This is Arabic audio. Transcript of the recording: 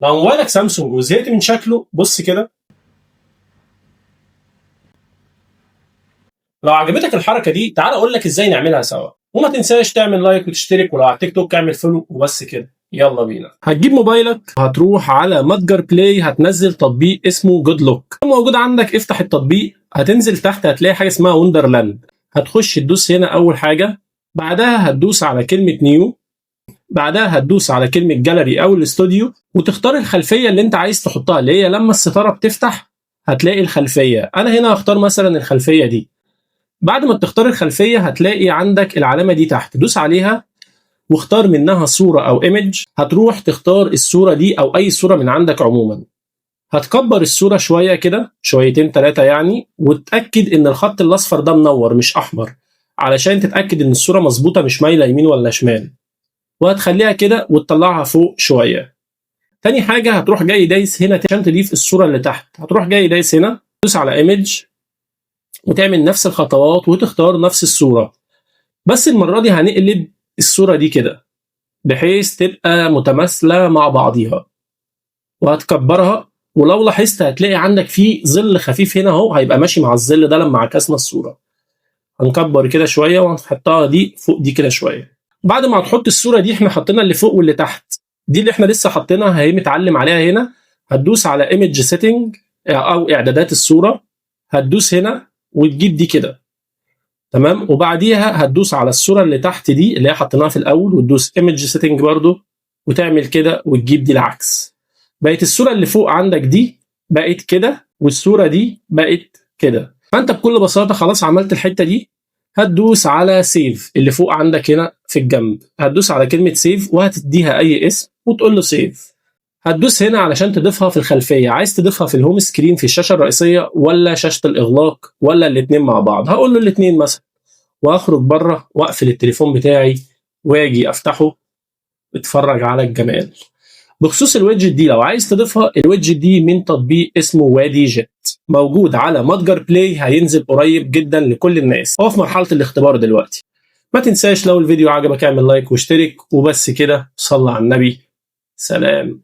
لو موبايلك سامسونج وزهقت من شكله بص كده. لو عجبتك الحركه دي تعال اقول لك ازاي نعملها سوا، وما تنساش تعمل لايك وتشترك، ولو على التيك توك اعمل فولو وبس كده. يلا بينا. هتجيب موبايلك، هتروح على متجر بلاي، هتنزل تطبيق اسمه جود لوك. موجود عندك افتح التطبيق، هتنزل تحت هتلاقي حاجه اسمها وندرلاند. هتخش تدوس هنا اول حاجه، بعدها هتدوس على كلمه نيو، بعدها هتدوس على كلمه جاليري او الاستوديو، وتختار الخلفيه اللي انت عايز تحطها، اللي هي لما الستاره بتفتح هتلاقي الخلفيه. انا هنا هختار مثلا الخلفيه دي. بعد ما تختار الخلفيه هتلاقي عندك العلامه دي تحت، دوس عليها واختار منها صوره او ايمج. هتروح تختار الصوره دي او اي صوره من عندك عموما. هتكبر الصوره شويه كده، شويتين ثلاثه يعني، وتاكد ان الخط الاصفر ده منور مش احمر، علشان تتاكد ان الصوره مظبوطه مش مايله يمين ولا شمال. وهتخليها كده وتطلعها فوق شويه. تاني حاجه هتروح جاي دايس هنا عشان تضيف الصوره اللي تحت. هتروح جاي دايس هنا، تدوس على ايمج وتعمل نفس الخطوات وتختار نفس الصوره، بس المره دي هنقلب الصوره دي كده بحيث تبقى متماثله مع بعضيها، وهتكبرها. ولو لاحظت هتلاقي عندك فيه ظل خفيف هنا اهو، هيبقى ماشي مع الظل ده لما عكسنا الصوره. هنكبر كده شويه وهنحطها دي فوق دي كده شويه. بعد ما هتحط الصوره دي، احنا حطينا اللي فوق واللي تحت، دي اللي احنا لسه حاطينها هي متعلم عليها هنا. هتدوس على ايمج سيتنج او اعدادات الصوره، هتدوس هنا وتجيب دي كده تمام. وبعديها هتدوس على الصوره اللي تحت دي اللي هي حطيناها في الاول، وتدوس ايمج سيتنج برضو وتعمل كده وتجيب دي العكس. بقت الصوره اللي فوق عندك دي بقت كده، والصوره دي بقت كده. فانت بكل بساطه خلاص عملت الحته دي. هتدوس على سيف اللي فوق عندك هنا في الجنب، هتدوس على كلمه سيف وهتديها اي اسم وتقول له سيف. هتدوس هنا علشان تضيفها في الخلفيه. عايز تضيفها في الهوم سكرين في الشاشه الرئيسيه ولا شاشه الاغلاق ولا الاثنين مع بعض؟ هقول له الاثنين مثلا، واخرج بره واقفل التليفون بتاعي واجي افتحه اتفرج على الجمال. بخصوص الويدجت دي، لو عايز تضيفها، الويدجت دي من تطبيق اسمه وادي جيت، موجود على متجر بلاي، هينزل قريب جدا لكل الناس. هو في مرحله الاختبار دلوقتي. ما تنساش لو الفيديو عجبك اعمل لايك واشترك وبس كده. صلى على النبي. سلام.